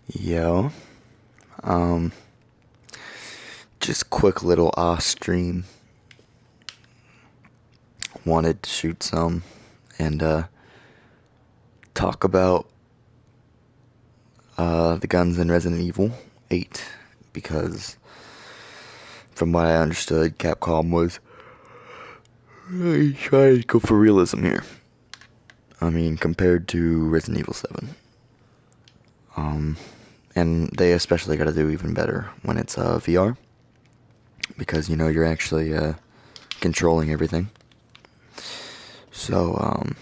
Yo, um, just quick little off stream. Wanted to shoot some and talk about the guns in Resident Evil 8 because, from what I understood, Capcom was really trying to go for realism here. I mean, compared to Resident Evil 7. And they especially got to do even better when it's VR, because you're actually controlling everything. So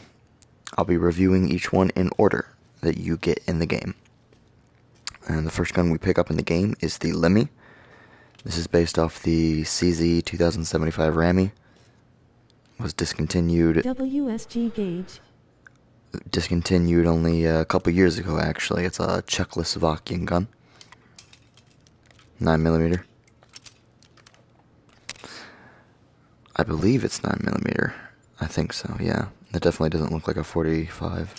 I'll be reviewing each one in order that you get in the game. And the first gun we pick up in the game is the Lemmy. This is based off the CZ 2075 Rammy. Was discontinued. WSG gauge. Discontinued only a couple years ago, actually. It's a Czechoslovakian gun. 9mm. I believe it's 9mm. I think so, yeah. It definitely doesn't look like a 45.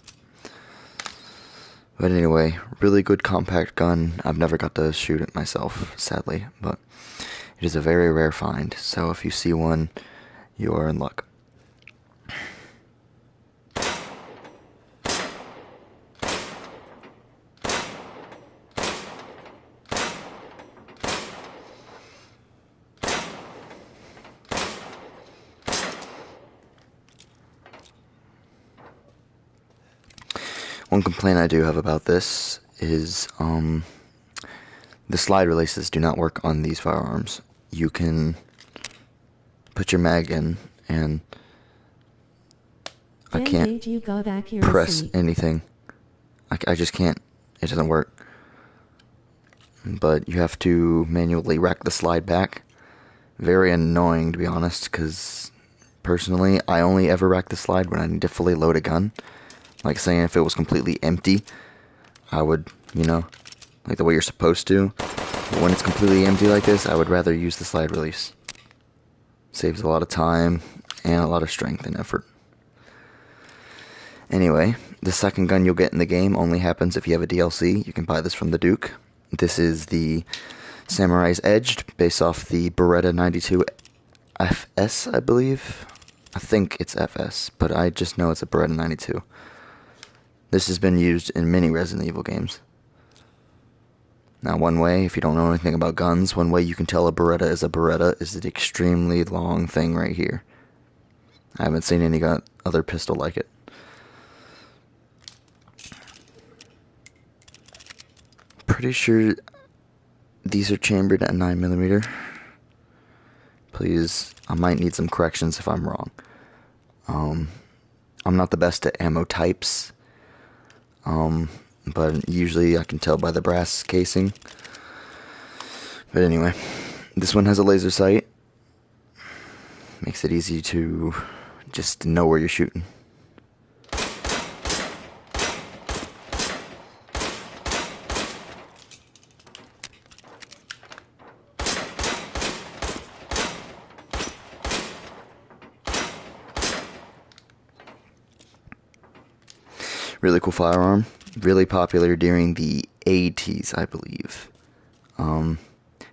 But anyway, really good compact gun. I've never got to shoot it myself, sadly, but it is a very rare find. So if you see one, you are in luck. One complaint I do have about this is the slide releases do not work on these firearms. You can put your mag in and I can't press anything. I just can't. It doesn't work. But you have to manually rack the slide back. Very annoying, to be honest, because personally, I only ever rack the slide when I need to fully load a gun. Like saying if it was completely empty, I would, like the way you're supposed to. But when it's completely empty like this, I would rather use the slide release. Saves a lot of time and a lot of strength and effort. Anyway, the second gun you'll get in the game only happens if you have a DLC. You can buy this from the Duke. This is the Samurai's Edged, based off the Beretta 92 FS, I believe. I think it's FS, but I just know it's a Beretta 92. This has been used in many Resident Evil games. Now, one way, if you don't know anything about guns, one way you can tell a Beretta is a Beretta is the extremely long thing right here. I haven't seen any other pistol like it. Pretty sure these are chambered at 9mm. Please, I might need some corrections if I'm wrong. I'm not the best at ammo types. But usually I can tell by the brass casing. But anyway, this one has a laser sight. Makes it easy to just know where you're shooting. Really cool firearm. Really popular during the 80s, I believe.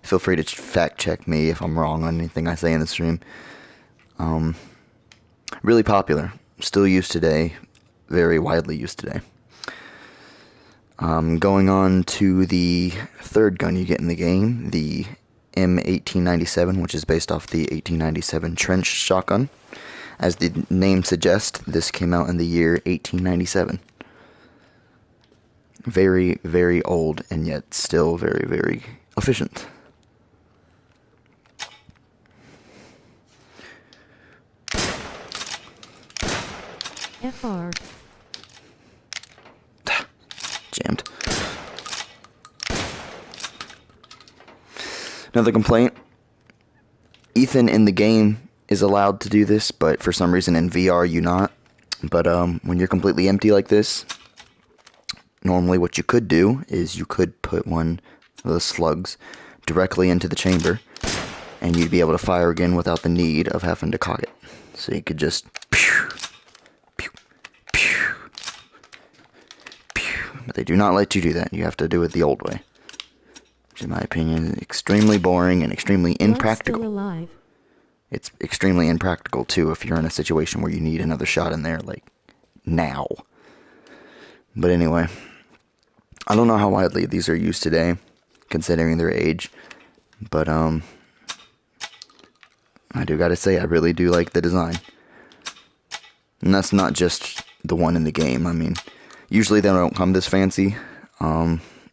Feel free to fact check me if I'm wrong on anything I say in the stream. Really popular. Still used today. Very widely used today. Going on to the third gun you get in the game, the M1897, which is based off the 1897 trench shotgun. As the name suggests, this came out in the year 1897. Very, very old, and yet still very, very efficient. FR. Jammed. Another complaint. Ethan in the game is allowed to do this, but for some reason in VR you not. But when you're completely empty like this, normally what you could do is you could put one of the slugs directly into the chamber, and you'd be able to fire again without the need of having to cock it. So you could just pew, pew, pew, But they do not let you do that. You have to do it the old way. Which, in my opinion, is extremely boring and extremely Blood still impractical. alive. It's extremely impractical, too, if you're in a situation where you need another shot in there, like, now. But anyway, I don't know how widely these are used today, considering their age. But, I do gotta say, I really do like the design. And that's not just the one in the game. I mean, usually they don't come this fancy.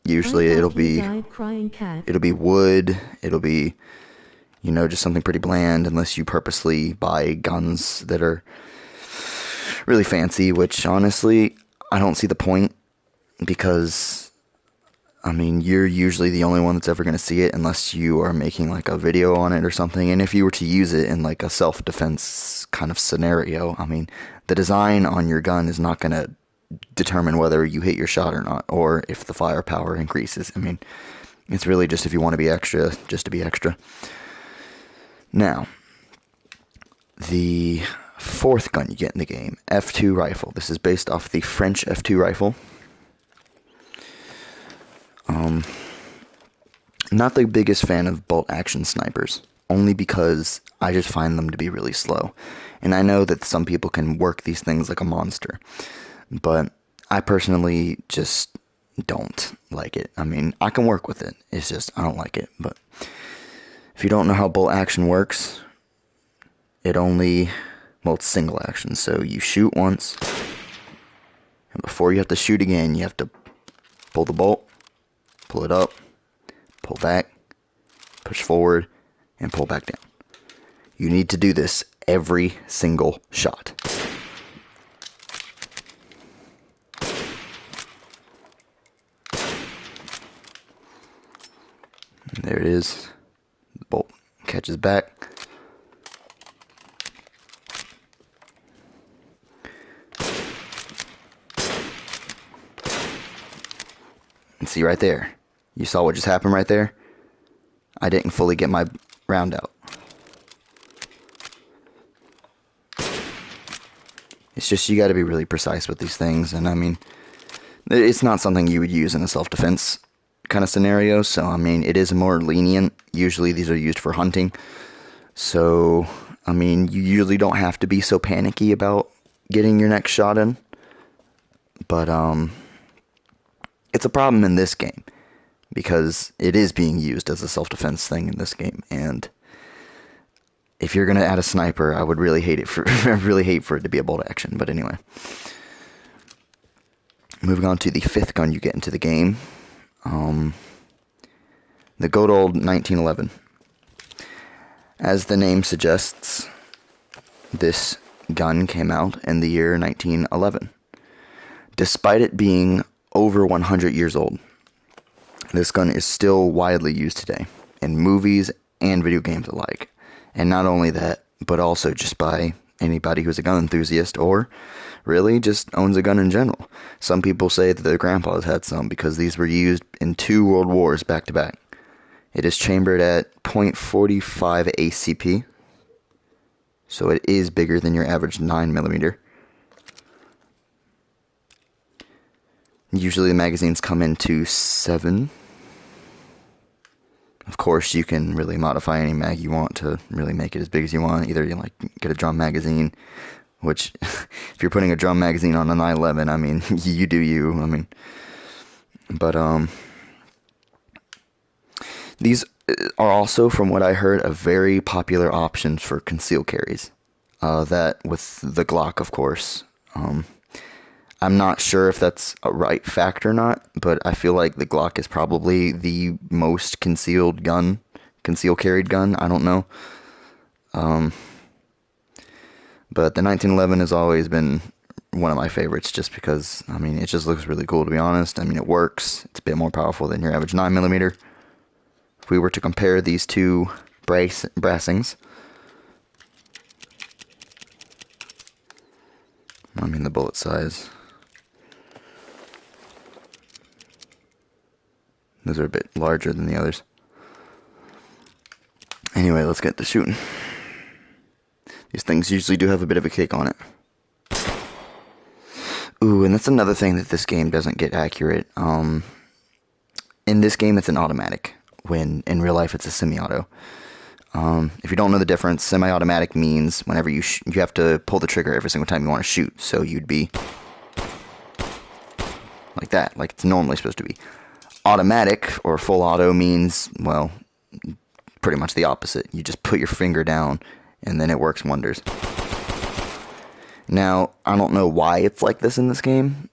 Usually I thought you died crying cat. it'll be wood, it'll be, you know, just something pretty bland, unless you purposely buy guns that are really fancy, which honestly, I don't see the point, because, I mean, you're usually the only one that's ever going to see it unless you are making like a video on it or something. And if you were to use it in like a self-defense kind of scenario, I mean, the design on your gun is not going to determine whether you hit your shot or not, or if the firepower increases. I mean, it's really just if you want to be extra, just to be extra. Now, the fourth gun you get in the game, F2 rifle. This is based off the French F2 rifle. Not the biggest fan of bolt action snipers, only because I just find them to be really slow. And I know that some people can work these things like a monster, but I personally just don't like it. I mean, I can work with it, it's just I don't like it. But if you don't know how bolt action works, it's single action, so you shoot once, and before you have to shoot again, you have to pull the bolt, pull it up, pull back, push forward, and pull back down. You need to do this every single shot. And there it is. The bolt catches back. And see right there. You saw what just happened right there? I didn't fully get my round out. It's just you gotta be really precise with these things, and I mean, it's not something you would use in a self-defense kind of scenario, so I mean, it is more lenient. Usually these are used for hunting, so I mean, you usually don't have to be so panicky about getting your next shot in, but it's a problem in this game, because it is being used as a self-defense thing in this game, and if you're gonna add a sniper, I would really hate it for I really hate for it to be a bolt action. But anyway, moving on to the fifth gun you get into the game, the good old 1911. As the name suggests, this gun came out in the year 1911. Despite it being over 100 years old, this gun is still widely used today in movies and video games alike. And not only that, but also just by anybody who's a gun enthusiast or really just owns a gun in general. Some people say that their grandpas had some because these were used in 2 world wars back to back. It is chambered at .45 ACP, so it is bigger than your average 9mm. Usually the magazines come into 7. Of course, you can really modify any mag you want to really make it as big as you want. Either you like get a drum magazine, which if you're putting a drum magazine on a 911, I mean, you do you. I mean, but these are also, from what I heard, a very popular option for concealed carries. That with the Glock, of course. I'm not sure if that's a right fact or not, but I feel like the Glock is probably the most concealed carried gun. I don't know. But the 1911 has always been one of my favorites just because, I mean, it just looks really cool, to be honest. I mean, it works. It's a bit more powerful than your average 9mm. If we were to compare these two brassings, I mean, the bullet size, those are a bit larger than the others. Anyway, let's get to shooting. These things usually do have a bit of a kick on it. Ooh, and that's another thing that this game doesn't get accurate. In this game, it's an automatic, when in real life it's a semi-auto. If you don't know the difference, semi-automatic means whenever you have to pull the trigger every single time you want to shoot. So you'd be like that, like it's normally supposed to be. Automatic or full auto means, well, pretty much the opposite. You just put your finger down and then it works wonders. Now, I don't know why it's like this in this game.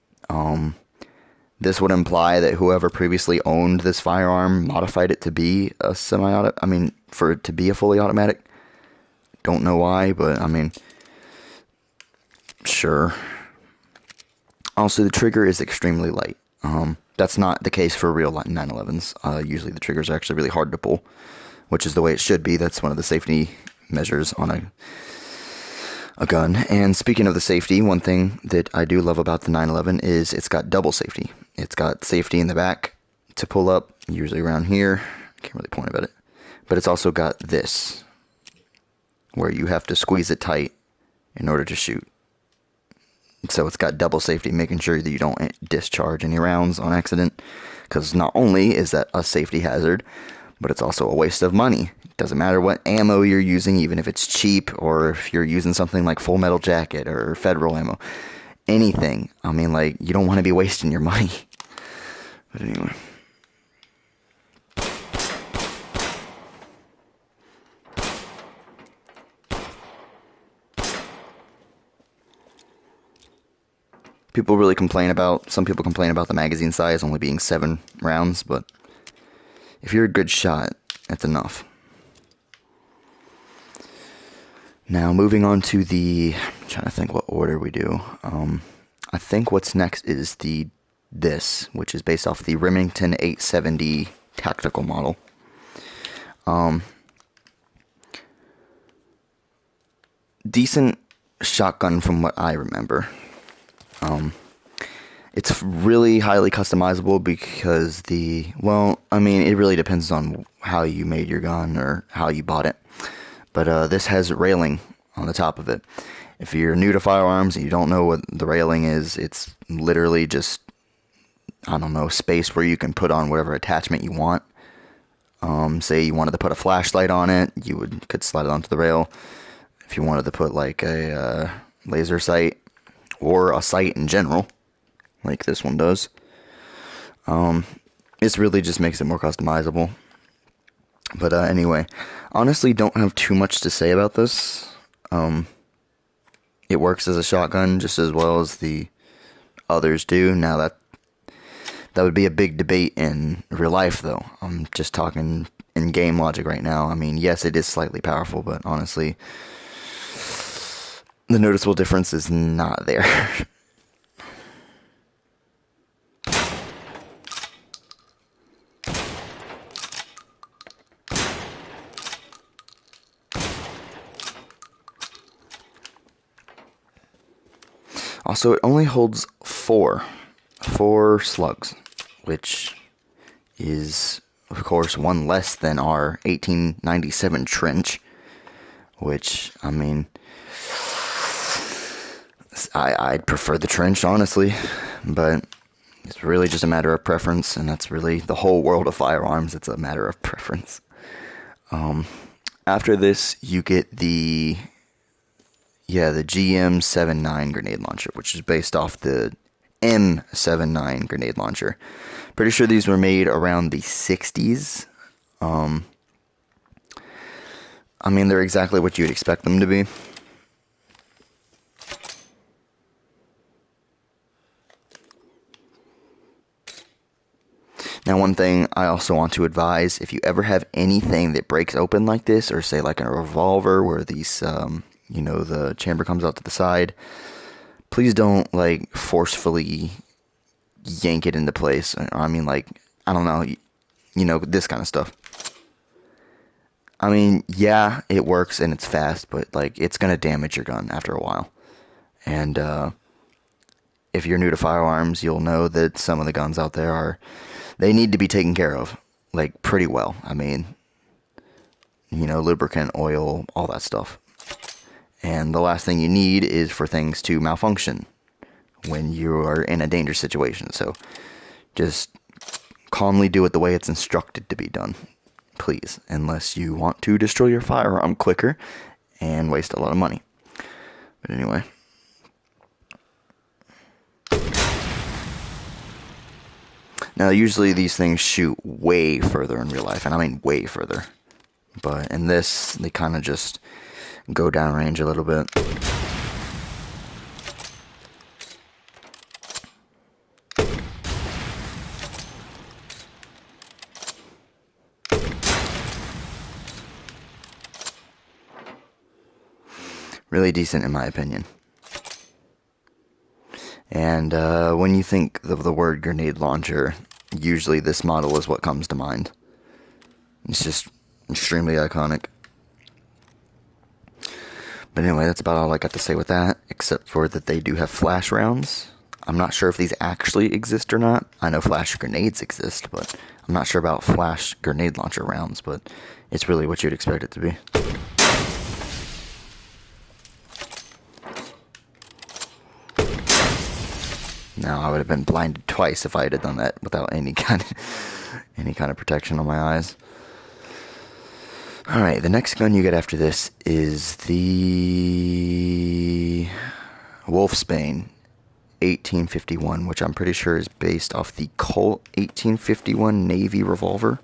This would imply that whoever previously owned this firearm modified it to be a semi-auto. I mean, for it to be a fully automatic. Don't know why, but I mean, sure. Also, the trigger is extremely light. That's not the case for real 911s. Usually the triggers are actually really hard to pull, which is the way it should be. That's one of the safety measures on a gun. And speaking of the safety, one thing that I do love about the 911 is it's got double safety. It's got safety in the back to pull up, usually around here. I can't really point about it. But it's also got this, where you have to squeeze it tight in order to shoot. So it's got double safety, making sure that you don't discharge any rounds on accident. Because not only is that a safety hazard, but it's also a waste of money. It doesn't matter what ammo you're using, even if it's cheap, or if you're using something like Full Metal Jacket or Federal ammo. Anything. I mean, like, you don't want to be wasting your money. But anyway. Some people complain about the magazine size only being 7 rounds, but if you're a good shot, that's enough. Now, moving on to I'm trying to think what order we do. I think what's next is this, which is based off the Remington 870 tactical model. Decent shotgun from what I remember. It's really highly customizable because it really depends on how you made your gun or how you bought it. But this has railing on the top of it. If you're new to firearms and you don't know what the railing is, it's literally just, I don't know, space where you can put on whatever attachment you want. Say you wanted to put a flashlight on it, you could slide it onto the rail. If you wanted to put like a laser sight or a sight in general, like this one does. This really just makes it more customizable. But anyway, honestly don't have too much to say about this. It works as a shotgun just as well as the others do. Now that would be a big debate in real life, though. I'm just talking in game logic right now. I mean, yes, it is slightly powerful, but honestly, the noticeable difference is not there. Also, it only holds four slugs, which is, of course, one less than our 1897 trench, which, I mean, I'd prefer the trench, honestly, but it's really just a matter of preference, and that's really the whole world of firearms. It's a matter of preference. After this, you get the GM79 grenade launcher, which is based off the M79 grenade launcher. Pretty sure these were made around the 60s. I mean, they're exactly what you'd expect them to be. Now, one thing I also want to advise, if you ever have anything that breaks open like this, or say like a revolver where these, the chamber comes out to the side, please don't, like, forcefully yank it into place. I mean, like, I don't know, this kind of stuff. I mean, yeah, it works and it's fast, but, like, it's gonna damage your gun after a while. And, if you're new to firearms, you'll know that some of the guns out there they need to be taken care of, like, pretty well. I mean, lubricant, oil, all that stuff. And the last thing you need is for things to malfunction. when you are in a dangerous situation. So just calmly do it the way it's instructed to be done, please, unless you want to destroy your firearm quicker and waste a lot of money. But anyway. Now, usually these things shoot way further in real life, and I mean way further. But in this, they kind of just go downrange a little bit. Really decent in my opinion. And when you think of the word grenade launcher, usually this model is what comes to mind. It's just extremely iconic. But anyway, that's about all I got to say with that, except for that they do have flash rounds. I'm not sure if these actually exist or not. I know flash grenades exist, but I'm not sure about flash grenade launcher rounds, but it's really what you'd expect it to be. Now, I would have been blinded twice if I had done that without any kind of protection on my eyes. Alright, the next gun you get after this is the Wolfsbane 1851, which I'm pretty sure is based off the Colt 1851 Navy revolver.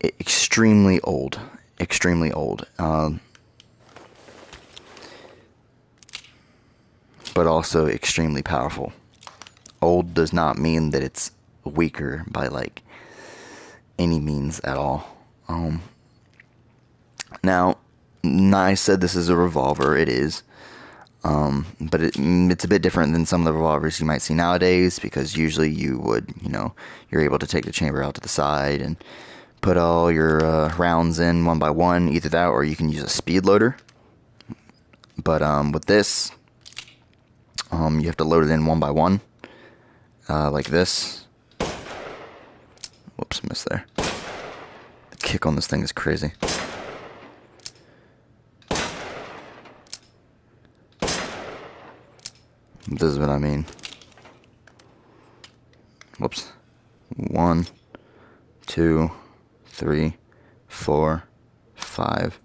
Extremely old. Extremely old. But also extremely powerful. Old does not mean that it's weaker by, like, any means at all. Now, I said this is a revolver. It is. But it's a bit different than some of the revolvers you might see nowadays, because usually you would, you're able to take the chamber out to the side and put all your rounds in one by one, either that or you can use a speed loader. But with this, you have to load it in one by one, like this. Whoops, missed there. The kick on this thing is crazy. This is what I mean. Whoops. 1, 2, 3, 4, 5.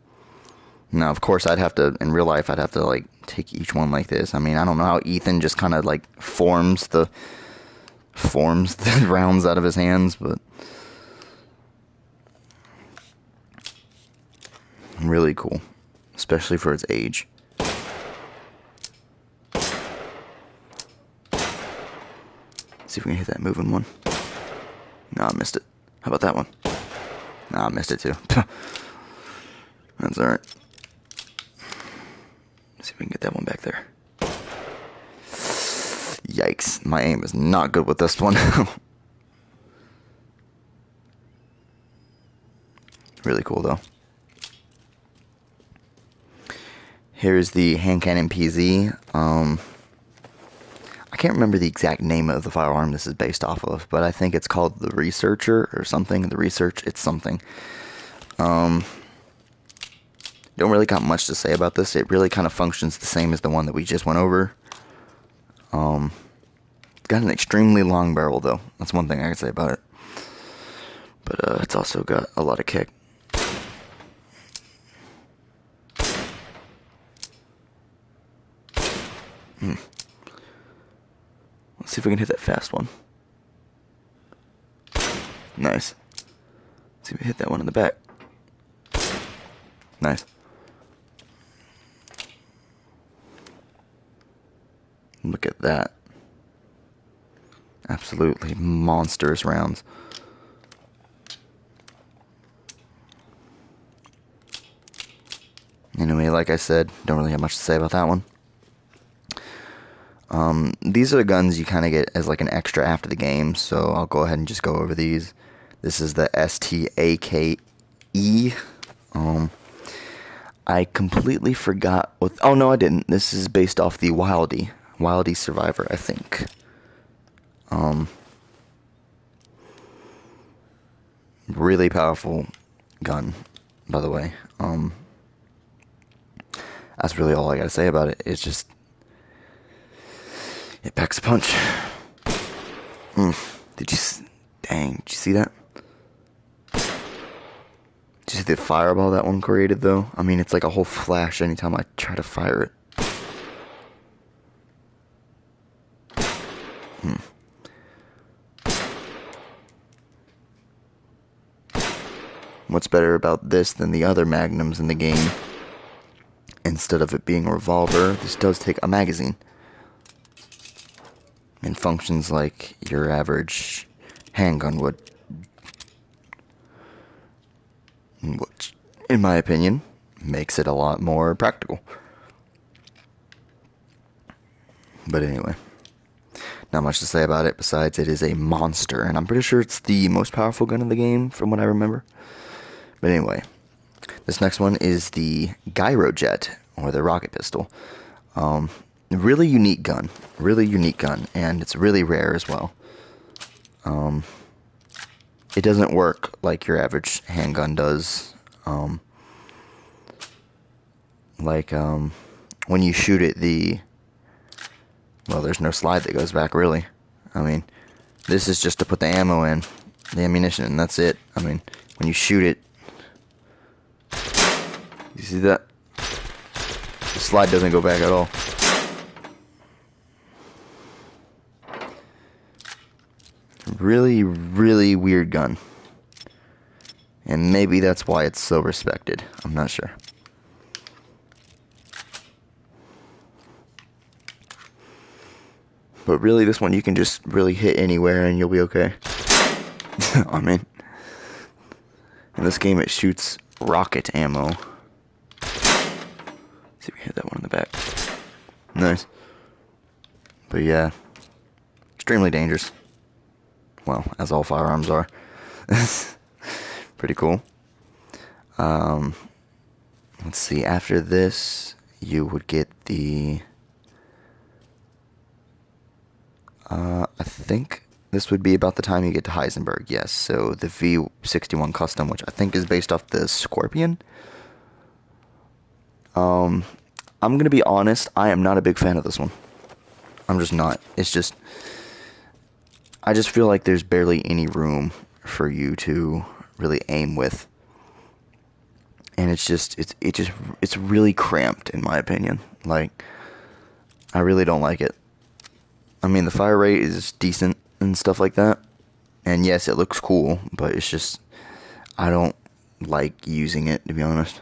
Now, of course, in real life, I'd have to, like, take each one like this. I mean, I don't know how Ethan just kind of, like, forms the rounds out of his hands, but really cool, especially for its age. See if we can hit that moving one. No, I missed it. How about that one? No, I missed it too. That's alright. See if we can get that one back there. Yikes, my aim is not good with this one. Really cool though. Here's the hand cannon PZ. I can't remember the exact name of the firearm this is based off of, but I think it's called the Researcher or something. It's something. Don't really got much to say about this. It really kind of functions the same as the one that we just went over. It's got an extremely long barrel though. That's one thing I can say about it. But it's also got a lot of kick. Let's see if we can hit that fast one. Nice. Let's see if we hit that one in the back. Nice. Look at that. Absolutely monstrous rounds. Anyway, like I said, don't really have much to say about that one. These are the guns you kind of get as like an extra after the game, so I'll go ahead and just go over these. This is the STAKE. I completely forgot what... Oh, no, I didn't. This is based off the Wildy Survivor, I think. Really powerful gun, by the way. That's really all I gotta say about it. It's just... It packs a punch. Did you... Dang, did you see that? Did you see the fireball that one created, though? I mean, it's like a whole flash anytime I try to fire it. What's better about this than the other magnums in the game? Instead of it being a revolver, this does take a magazine. And functions like your average handgun would. Which, in my opinion, makes it a lot more practical. But anyway, not much to say about it besides it is a monster, and I'm pretty sure it's the most powerful gun in the game from what I remember. But anyway, this next one is the Gyrojet, or the rocket pistol. Really unique gun, and it's really rare as well. It doesn't work like your average handgun does. When you shoot it, well, there's no slide that goes back, really. I mean, this is just to put the ammo in, the ammunition, and that's it. I mean, when you shoot it, you see that? The slide doesn't go back at all. Really, really weird gun. And maybe that's why it's so respected. I'm not sure. But really, this one you can just really hit anywhere and you'll be okay. I mean, in this game it shoots rocket ammo. Let's see if we hit that one in the back. Nice. But yeah, extremely dangerous. Well, as all firearms are. Pretty cool. Let's see, after this, you would get the... I think this would be about the time you get to Heisenberg, yes. So the V61 Custom, which I think is based off the Scorpion. I'm gonna be honest, I am not a big fan of this one. I'm just not. It's just... I just feel like there's barely any room for you to really aim with. And it's really cramped, in my opinion. Like, I really don't like it. I mean, the fire rate is decent and stuff like that. And yes, it looks cool, but it's just, I don't like using it, to be honest.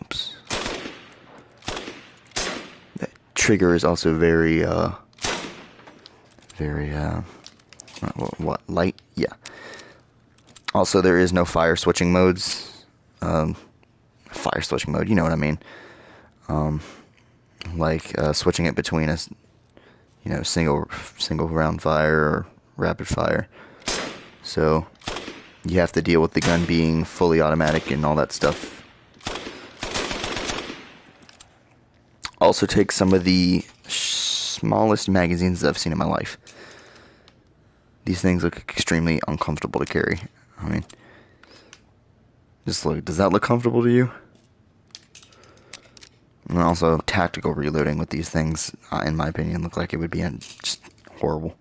Oops. That trigger is also very, light? Yeah. Also, there is no fire switching modes. Fire switching mode, you know what I mean. Switching it between a, single round fire or rapid fire. So you have to deal with the gun being fully automatic and all that stuff. Also takes some of the smallest magazines I've seen in my life. These things look extremely uncomfortable to carry. I mean, just look, does that look comfortable to you? And also, tactical reloading with these things, in my opinion, look like it would be just horrible.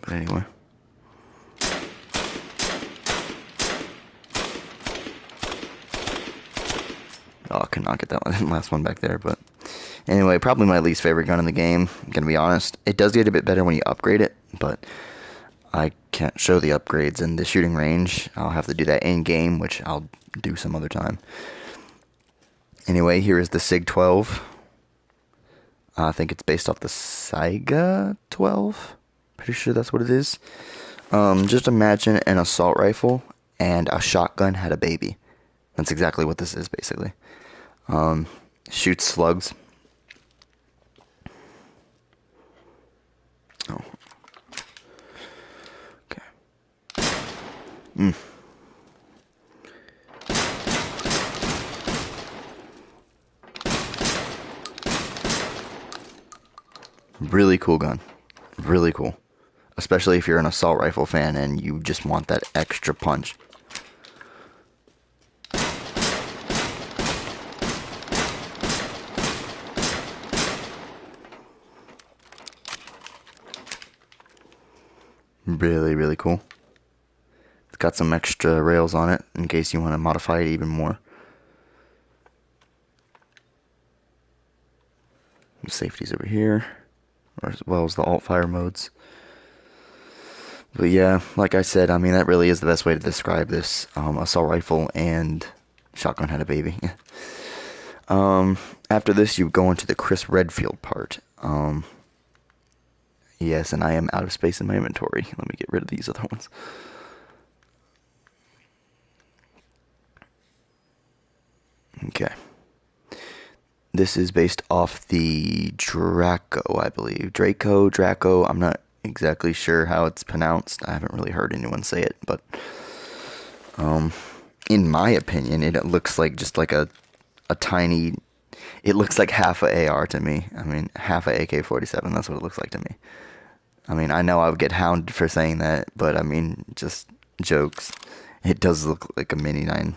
But anyway. Oh, I could not get that last one back there, but... Anyway, probably my least favorite gun in the game, I'm gonna be honest. It does get a bit better when you upgrade it, but... I can't show the upgrades in the shooting range. I'll have to do that in-game, which I'll do some other time. Anyway, here is the SIG-12. I think it's based off the Saiga 12. Pretty sure that's what it is. Just imagine an assault rifle and a shotgun had a baby. That's exactly what this is, basically. Shoots slugs. Oh. Okay. Really cool gun. Really cool. Especially if you're an assault rifle fan and you just want that extra punch. Really, really cool. It's got some extra rails on it in case you want to modify it even more. The safeties over here, as well as the alt fire modes. But yeah, like I said, I mean, that really is the best way to describe this. Assault rifle and shotgun had a baby. After this, you go into the Chris Redfield part. Yes, and I am out of space in my inventory. Let me get rid of these other ones. Okay. This is based off the Draco, I believe. Draco. I'm not exactly sure how it's pronounced. I haven't really heard anyone say it, but in my opinion, it looks like just like a tiny. It looks like half a AR to me. I mean, half a AK-47. That's what it looks like to me. I mean, I know I would get hounded for saying that, but I mean, just jokes. It does look like a Mini 9.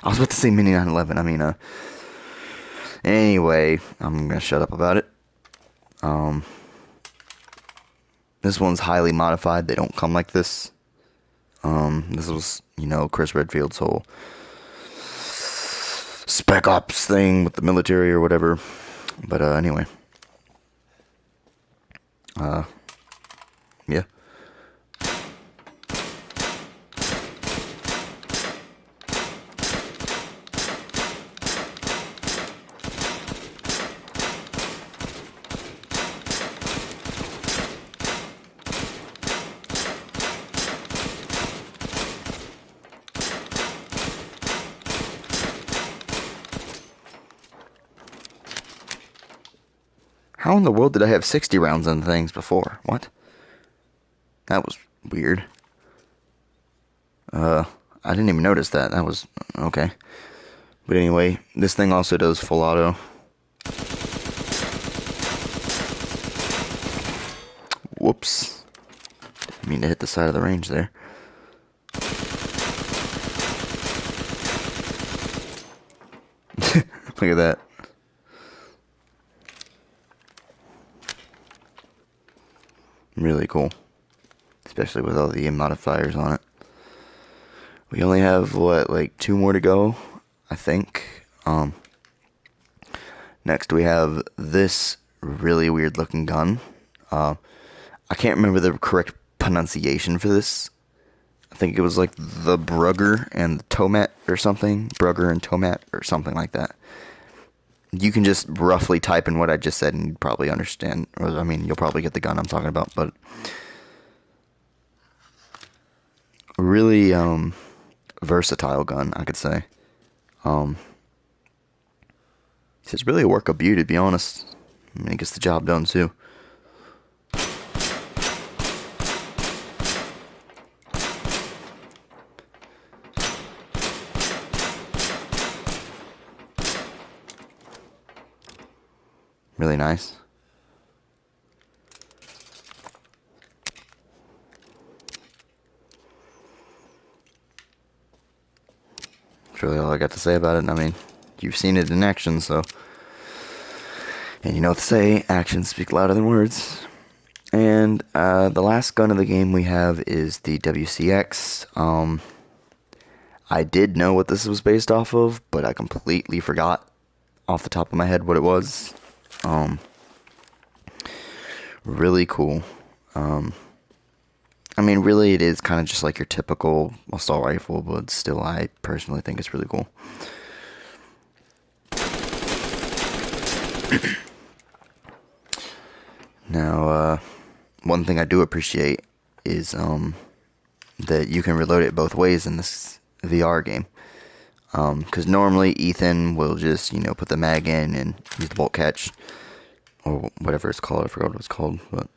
I was about to say Mini 911. I mean, anyway, I'm gonna shut up about it. This one's highly modified. They don't come like this. This was, Chris Redfield's whole spec ops thing with the military or whatever. But anyway, yeah. How in the world did I have 60 rounds on things before? What? That was weird. I didn't even notice that. That was okay. But anyway, this thing also does full auto. Whoops. Didn't mean to hit the side of the range there. Look at that. Really cool. Especially with all the modifiers on it. We only have, what, like 2 more to go, I think. Next we have this really weird looking gun. I can't remember the correct pronunciation for this. I think it was like the Brugger and the Tomat or something. Brugger and Tomat or something like that. You can just roughly type in what I just said and you'd probably understand. Or, I mean, you'll probably get the gun I'm talking about. But really versatile gun, I could say. It's really a work of beauty, to be honest. I mean, it gets the job done, too. Really nice. That's really all I got to say about it. I mean, you've seen it in action, so... And you know what to say, actions speak louder than words. And the last gun of the game we have is the WCX. I did know what this was based off of, but I completely forgot off the top of my head what it was. Really cool. I mean, really, it is kind of just like your typical assault rifle, but still, I personally think it's really cool. Now, one thing I do appreciate is that you can reload it both ways in this VR game. Because normally Ethan will just, put the mag in and use the bolt catch, or whatever it's called. I forgot what it's called, but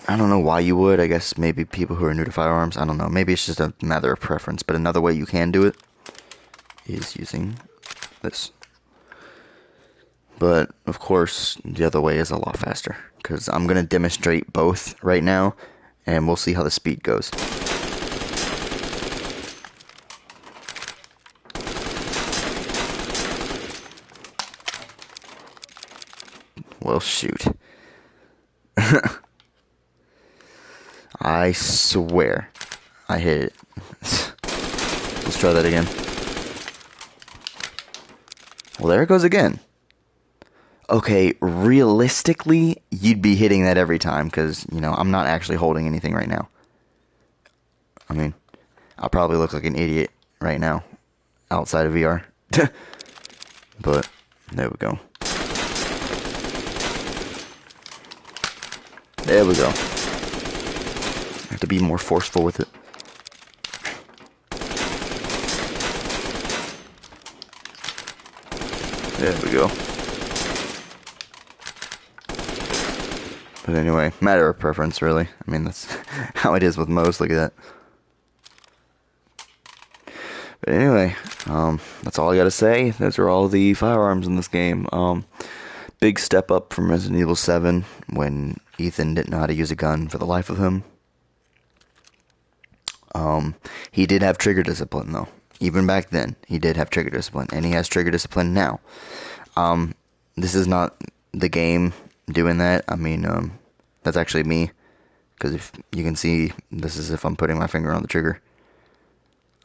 I don't know why you would. I guess maybe people who are new to firearms. I don't know. Maybe it's just a matter of preference. But another way you can do it is using this. But, of course, the other way is a lot faster. Because I'm going to demonstrate both right now, and we'll see how the speed goes. Well, shoot. I swear. I hit it. Let's try that again. Well, there it goes again. Okay, realistically, you'd be hitting that every time because, I'm not actually holding anything right now. I mean, I'll probably look like an idiot right now outside of VR. But, there we go. There we go. I have to be more forceful with it. There we go. But anyway, matter of preference, really. I mean, that's how it is with most. Look at that. But anyway, that's all I gotta say. Those are all the firearms in this game. Big step up from Resident Evil 7 when Ethan didn't know how to use a gun for the life of him. He did have trigger discipline, though. Even back then, he did have trigger discipline, and he has trigger discipline now. This is not the game doing that. I mean, that's actually me, because if you can see, this is if I'm putting my finger on the trigger.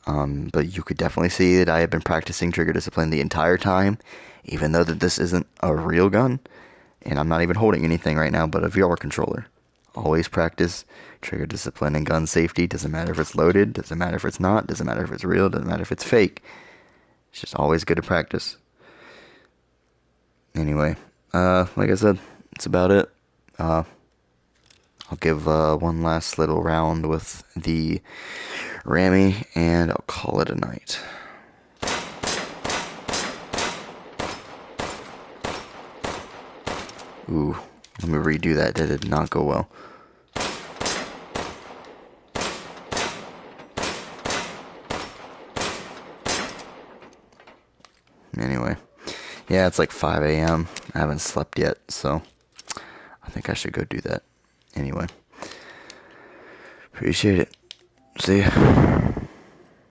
But you could definitely see that I have been practicing trigger discipline the entire time, even though that this isn't a real gun, and I'm not even holding anything right now but a VR controller. Always practice trigger discipline and gun safety. Doesn't matter if it's loaded, doesn't matter if it's not, doesn't matter if it's real, doesn't matter if it's fake. It's just always good to practice. Anyway, like I said, that's about it. I'll give one last little round with the Rammy, and I'll call it a night. Ooh, let me redo that. That did not go well. Anyway, yeah, it's like 5 a.m. I haven't slept yet, so I think I should go do that. Anyway, appreciate it. See ya.